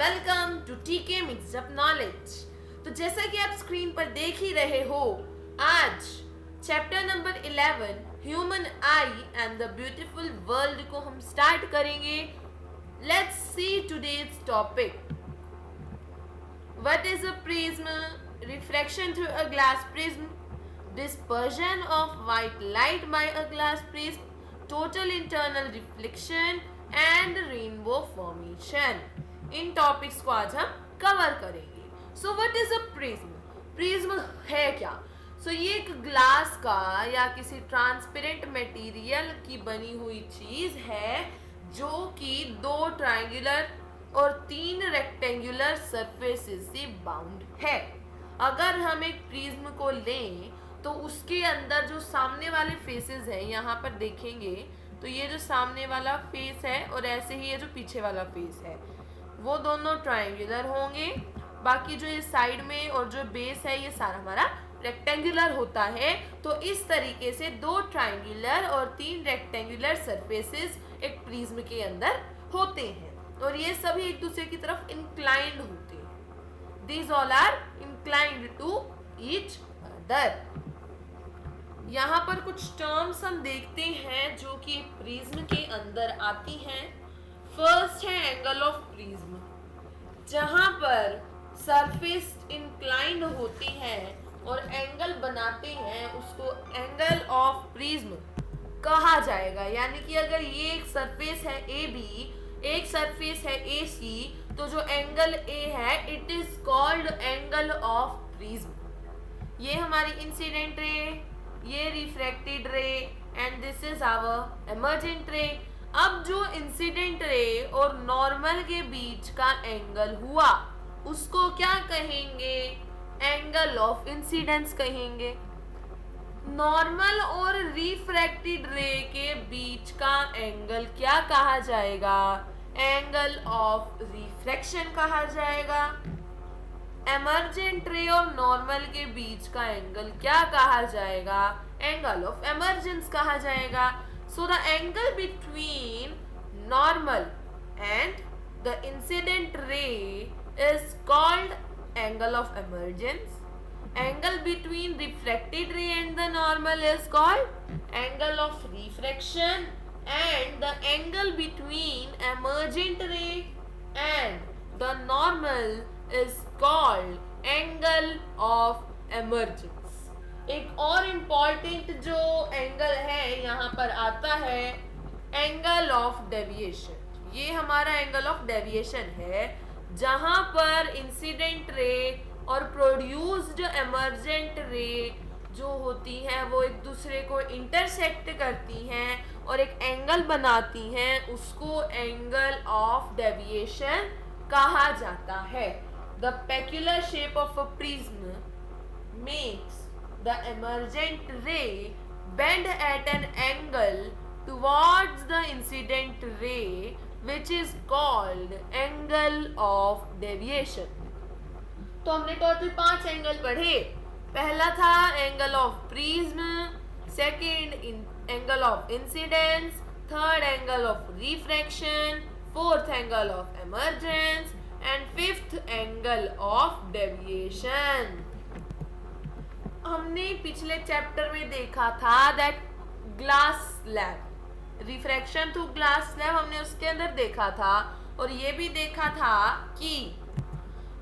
Welcome to टीके mix up knowledge. तो जैसा कि आप स्क्रीन पर देख ही रहे हो, आज chapter number 11 human I and the beautiful world को हम स्टार्ट करेंगे। Let's see today's topic. What is a prism? Refraction through a glass prism, dispersion of white light by a glass prism, total internal reflection and rainbow formation। In topics को आज हम cover करेंगे। So what is a prism? Prism है क्या? सो ये एक glass का या किसी ट्रांसपेरेंट मटेरियल की बनी हुई चीज है जो कि 2 ट्रायंगुलर और 3 रेक्टेंगुलर सरफेसेस से बाउंड है। अगर हम एक प्रिज्म को लें तो उसके अंदर जो सामने वाले फेसेस हैं, यहाँ पर देखेंगे तो ये जो सामने वाला फेस है और ऐसे ही ये जो पीछे वाला फेस है वो दोनों ट्रायंगुलर होंगे। बाकी जो ये साइड में और जो बेस है ये सारा हमारा रेक्टेंगुलर होता है। तो इस तरीके से 2 ट्रायंगुलर और 3 रेक्टेंगुलर सरफेसेस एक प्रिज्म के अंदर होते हैं और ये सभी एक दूसरे की तरफ इंक्लाइंड होते हैं। These all are inclined to each other। यहाँ पर कुछ टर्म्स हम देखते हैं जो कि प्रिज्म के अंदर आती हैं। फर्स्ट है एंगल ऑफ प्रिज्म। जहाँ पर सरफेस इंक्लाइंड होती है और एंगल बनाते हैं उसको एंगल ऑफ प्रिज्म कहा जाएगा। यानी कि अगर ये एक सरफेस है ए बी, एक सरफेस है ए सी, तो जो एंगल ए है it is called angle of prism. ये हमारी इंसिडेंट रे, ये refracted ray and this is our emergent ray. अब जो इंसिडेंट रे और नॉर्मल के बीच का एंगल हुआ उसको क्या कहेंगे? एंगल ऑफ इंसिडेंस कहेंगे। नॉर्मल और रिफ्रैक्टेड रे के बीच का एंगल क्या कहा जाएगा? एंगल ऑफ रिफ्रैक्शन कहा जाएगा। एमर्जेंट रे और नॉर्मल के बीच का एंगल क्या कहा जाएगा? एंगल ऑफ एमर्जेंस कहा जाएगा। So the angle between normal and the incident ray is called angle of emergence. Angle between refracted ray and the normal is called angle of refraction, and the angle between emergent ray and the normal is called angle of emergence। एक और important जो angle है यहाँ पर आता है angle of deviation. ये हमारा एंगल ऑफ डेविएशन है जहाँ पर इंसिडेंट रे और प्रोड्यूस्ड एमर्जेंट रे जो होती हैं वो एक दूसरे को इंटरसेक्ट करती हैं और एक एंगल बनाती हैं, उसको एंगल ऑफ डेविएशन कहा जाता है। The peculiar shape of a prism makes the emergent ray bend at an angle towards the incident ray which is called angle of deviation. तो हमने टोटल 5 एंगल पढ़े। पहला था angle of prism, second angle of incidence, third angle of refraction, fourth angle of emergence and fifth angle of deviation. हमने पिछले chapter में देखा था that glass slab, refraction through glass slab हमने उसके अंदर देखा था और ये भी देखा था कि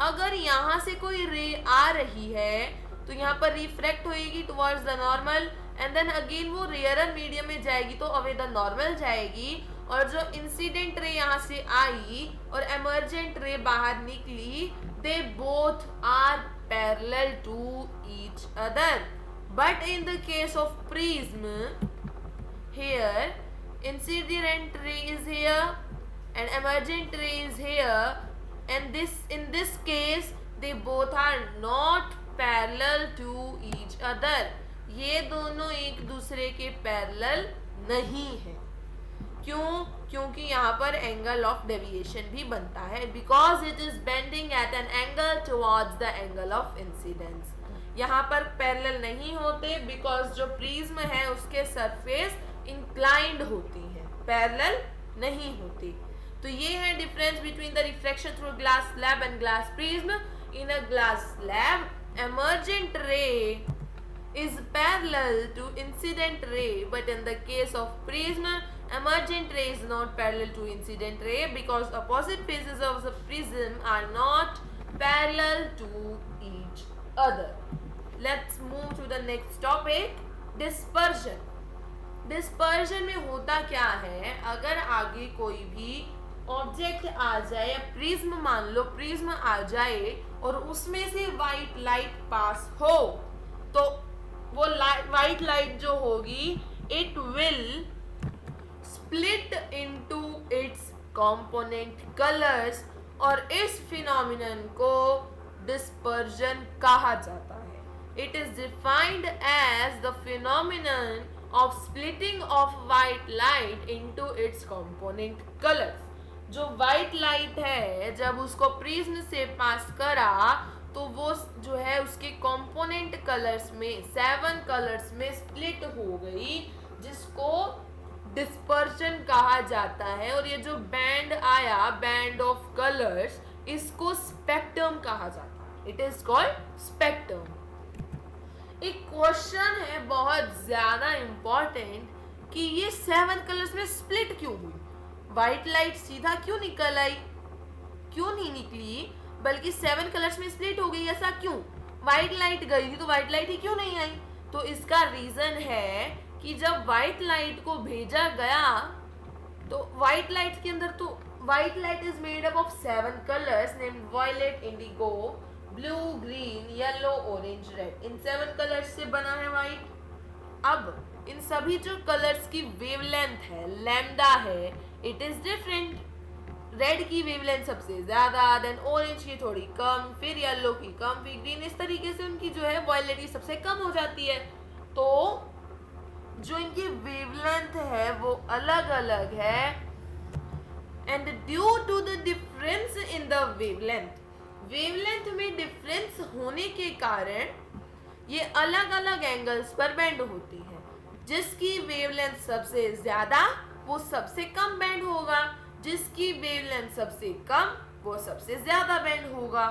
अगर यहाँ से कोई रे आ रही है तो यहाँ पर रिफ्रैक्ट होएगी towards the normal and then again वो रेयरर मीडियम में जाएगी तो अवे द नॉर्मल जाएगी, और जो इंसिडेंट रे यहाँ से आई और एमर्जेंट रे बाहर निकली, they both are parallel to each other. But in the case of prism, here incident ray is here and emergent ray is here, and in this case they both are not parallel to each other। ये दोनों एक दूसरे के parallel नहीं है। क्यों? क्योंकि यहाँ पर एंगल ऑफ डेविएशन भी बनता है, because it is bending at an angle towards the angle of incidence. यहाँ पर पैरेलल नहीं होते बिकॉज जो प्रिज्म है उसके सरफेस इंक्लाइंड होती है, पैरेलल नहीं होती। तो तो ये है difference between the refraction through glass slab and glass prism. In a glass slab emergent ray is parallel to incident ray, but in the case of prism emergent ray is not parallel to incident ray because opposite faces of the prism are not parallel to each other. Let's move to the next topic, dispersion. Dispersion में होता क्या है, अगर आगे कोई भी object आ जाए या प्रिज्म, मान लो प्रिज्म आ जाए और उसमें से वाइट लाइट पास हो, तो वो वाइट लाइट जो होगी it will split into its component colours, और इस फिनोमिनन को डिस्पर्जन कहा जाता है. It is defined as the phenomenon of splitting of white light into its component colors. जो white light है जब उसको प्रिज्म से पास करा तो वो जो है उसके component colors में 7 colors में split हो गई, जिसको dispersion कहा जाता है. और ये जो band आया, band of colors, इसको spectrum कहा जाता है. It is called spectrum. एक क्वेश्चन है बहुत ज्यादा इंपॉर्टेंट कि ये 7 कलर्स में स्प्लिट क्यों हुई, व्हाइट लाइट सीधा क्यों निकल आई, क्यों नहीं निकली बल्कि 7 कलर्स में स्प्लिट हो गई, ऐसा क्यों? व्हाइट लाइट गई थी तो व्हाइट लाइट ही क्यों नहीं आई? तो इसका रीजन है कि जब व्हाइट लाइट को भेजा गया तो व्हाइट लाइट के अंदर, तो white light is made up of 7 colours named violet, indigo, blue, green, yellow, orange, red. इन 7 कलर्स से बना है व्हाइट. अब इन सभी जो कलर्स की वेवलेंथ है, लैम्डा है, इट इज डिफरेंट. रेड की वेवलेंथ सबसे ज्यादा, देन ऑरेंज की थोड़ी कम, फिर येलो की कम, फिर ग्रीन. इस तरीके से उनकी जो है वायलेट की सबसे कम हो जाती है. तो जो इनकी वेवलेंथ है वो अलग अलग है, and due to the difference in the wavelength, wavelength में डिफरेंस होने के कारण ये अलग अलग एंगल्स पर बेंड होती है. जिसकी वेवलेंथ सबसे ज्यादा वो सबसे कम बेंड होगा, जिसकी वेवलेंथ सबसे कम वो सबसे ज्यादा बेंड होगा.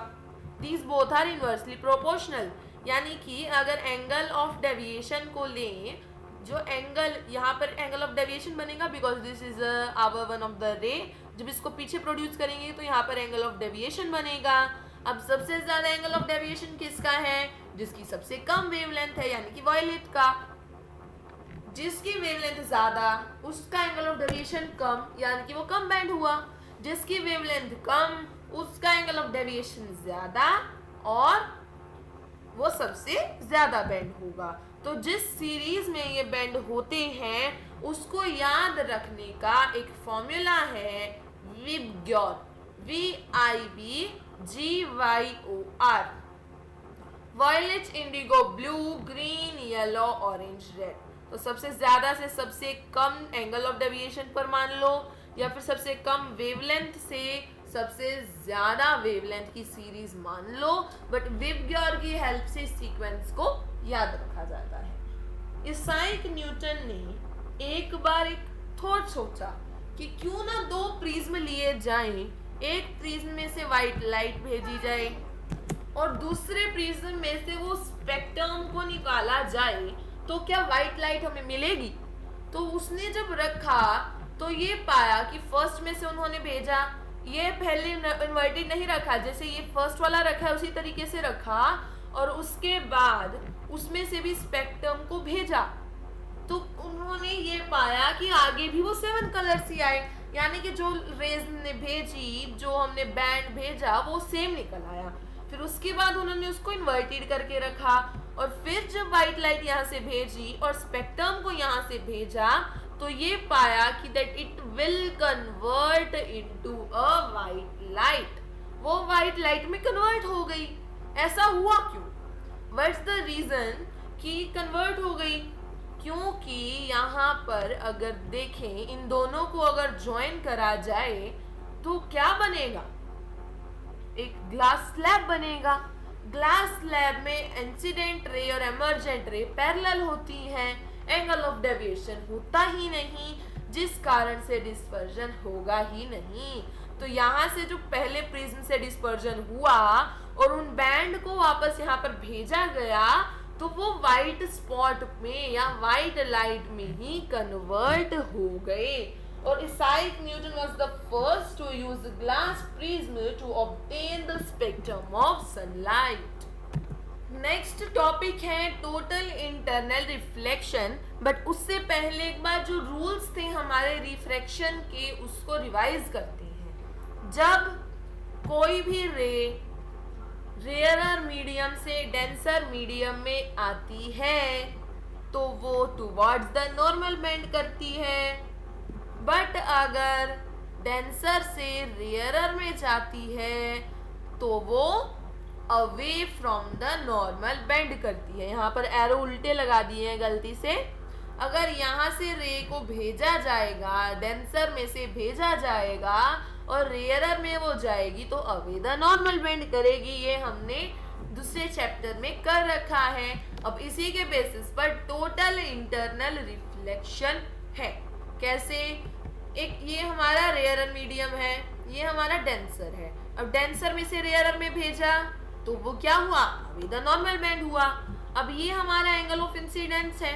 These both are inversely proportional. यानी कि अगर एंगल ऑफ डेविएशन को लें, जो एंगल यहाँ पर एंगल ऑफ डेविएशन बनेगा because this is hour one of the रे. जब इसको पीछे प्रोड्यूस करेंगे तो यहाँ पर एंगल ऑफ डेविएशन बनेगा. अब सबसे ज्यादा एंगल ऑफ डेविएशन किसका है? जिसकी सबसे कम वेवलेंथ है, यानी कि वायलेट का. जिसकी वेवलेंथ ज्यादा उसका एंगल ऑफ डेविएशन कम, यानी कि वो कम बैंड हुआ. जिसकी वेवलेंथ कम उसका एंगल ऑफ डेविएशन ज्यादा और वो सबसे ज्यादा बैंड होगा. तो जिस सीरीज में ये बैंड होते हैं उसको याद रखने का एक फॉर्मूला है VIBGYOR, VIBGYOR. Violet, indigo, blue, green, yellow, orange, red. तो सबसे ज्यादा से सबसे कम एंगल ऑफ डेविएशन पर मान लो, या फिर सबसे कम वेवलेंथ से सबसे ज्यादा वेवलेंथ की सीरीज मान लो. बट विबग्योर की हेल्प से इस सीक्वेंस को याद रखा जाता है. इसाइक न्यूटन ने एक बार एक थॉट सोचा कि क्यों ना 2 प्रिज्म लिए जाएं, एक प्रिज्म में से व्हाइट लाइट भेजी जाए और दूसरे प्रिज्म में से वो स्पेक्ट्रम को निकाला जाए, तो क्या व्हाइट लाइट हमें मिलेगी? तो उसने जब रखा तो ये पाया कि फर्स्ट में से उन्होंने भेजा, ये पहले इन्वर्टेड नहीं रखा, जैसे ये फर्स्ट वाला रखा है उसी तरीके से रखा, और उसके बाद उसमें से भी स्पेक्ट्रम को भेजा. तो उन्होंने ये पाया कि आगे भी वो 7 कलर्स ही आए, यानी कि जो रेज ने भेजी, जो हमने बैंड भेजा वो सेम निकल आया. फिर उसके बाद उन्होंने उसको इन्वर्टेड करके रखा, और फिर जब व्हाइट लाइट यहाँ से भेजी और स्पेक्ट्रम को यहाँ से भेजा तो ये पाया कि that it will convert into a white light. वो व्हाइट लाइट में कन्वर्ट हो गई. ऐसा हुआ क्यों? व्हाट्स द रीजन कि कन्वर्ट हो गई? क्योंकि यहाँ पर अगर देखें, इन दोनों को अगर ज्वाइन करा जाए तो क्या बनेगा? एक ग्लास स्लैब बनेगा. ग्लास स्लैब में इंसिडेंट रे और एमर्जेंट रे पैरेलल होती हैं, एंगल ऑफ डेविएशन होता ही नहीं. जिस कारण से डिस्पर्जन होगा ही नहीं। तो यहाँ से जो पहले प्रिज्म से डिस्पर्जन हुआ और उन बैंड को वापस यहाँ पर भेजा गया, तो वो वाइट स्पॉट में या वाइट लाइट में ही कन्वर्ट हो गए। और Isaac Newton was the first to use glass prism to obtain the spectrum of sunlight. Next topic है टोटल इंटरनल रिफ्लेक्शन। बट उससे पहले एक बार जो रूल्स थे हमारे रिफ्रैक्शन के उसको रिवाइज करते हैं। जब कोई भी रे रेयरर मीडियम से डेंसर मीडियम में आती है तो वो टुवर्ड्स द नॉर्मल बेंड करती है, बट अगर डेंसर से रेयरर में जाती है तो वो away from the normal bend करती है। यहाँ पर एरो उल्टे लगा दिए हैं गलती से। अगर यहाँ से रे को भेजा जाएगा, डेंसर में से भेजा जाएगा और रेयरर में वो जाएगी तो अवे द नॉर्मल बेंड करेगी। ये हमने दूसरे चैप्टर में कर रखा है। अब इसी के बेसिस पर टोटल इंटरनल रिफ्लेक्शन है। कैसे? एक ये हमारा रेयरर मीडियम है, ये हमारा डेंसर है। अब डेंसर में से रेयरर में भेजा तो वो क्या हुआ? अवे द नॉर्मल बेंड हुआ। अब ये हमारा एंगल ऑफ इंसिडेंस है,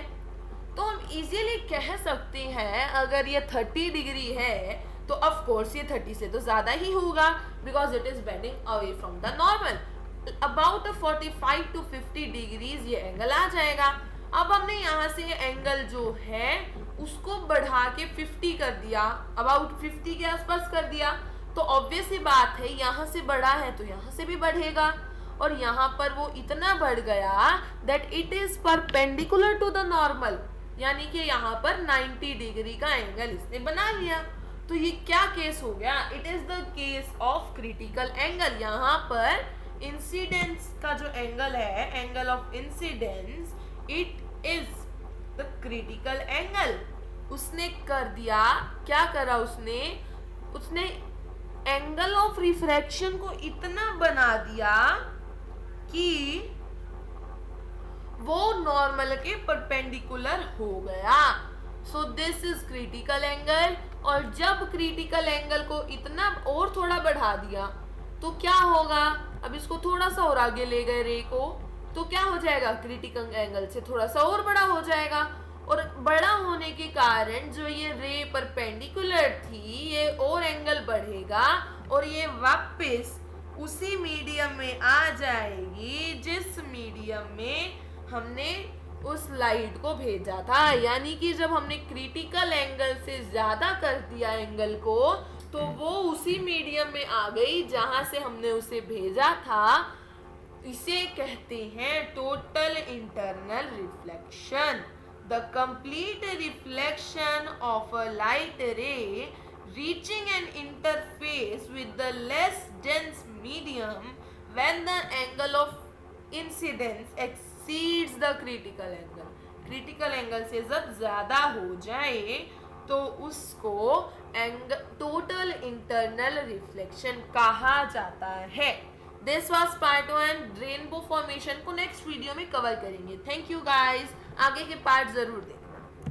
तो हम इजीली कह सकते हैं अगर ये 30 डिग्री है तो ऑफ कोर्स ये 30 से तो ज्यादा ही होगा, because it is bending away from the normal. About 45 to 50 degrees ये एंगल आ जाएगा। अब हमने यहाँ से एंगल जो है उसको बढ़ा के 50 कर दिया, अबाउट 50 के आसपास कर दिया, तो ऑब्वियस ही बात है यहाँ से बढ़ा है तो यहाँ से भी बढ़ेगा। और यहाँ पर वो इतना बढ़ गया that it is perpendicular to the normal, यानी कि यहाँ पर 90 डिग्री का एंगल इसने बना लिया। तो ये क्या केस हो गया? It is the case of critical angle. यहाँ पर इंसिडेंस का जो एंगल है, angle of incidence, it is the critical angle. उसने कर दिया, क्या करा उसने एंगल ऑफ रिफ्रैक्शन को इतना बना दिया कि वो नॉर्मल के परपेंडिकुलर हो गया। So this is critical angle. और जब क्रिटिकल एंगल को इतना और थोड़ा बढ़ा दिया तो क्या होगा? अब इसको थोड़ा सा और आगे ले गए रे को, तो क्या हो जाएगा? क्रिटिकल एंगल से थोड़ा सा और बड़ा हो जाएगा। और बड़ा होने के कारण जो ये रे परपेंडिकुलर थी ये और एंगल बढ़ेगा और ये वापस उसी मीडियम में आ जाएगी जिस मीडियम में हमने उस लाइट को भेजा था। यानी कि जब हमने क्रिटिकल एंगल से ज्यादा कर दिया एंगल को तो वो उसी मीडियम में आ गई जहां से हमने उसे भेजा था। इसे कहते हैं total internal reflection. The complete reflection of a light रे reaching an interface with the less dense medium when the angle of incidence exceeds the critical angle. critical angle से जब ज्यादा हो जाए तो उसको टोटल इंटरनल रिफ्लेक्शन कहा जाता है। This was part 1 rainbow formation को नेक्स्ट वीडियो में कवर करेंगे। Thank you guys. आगे के पार्ट जरूर देखें।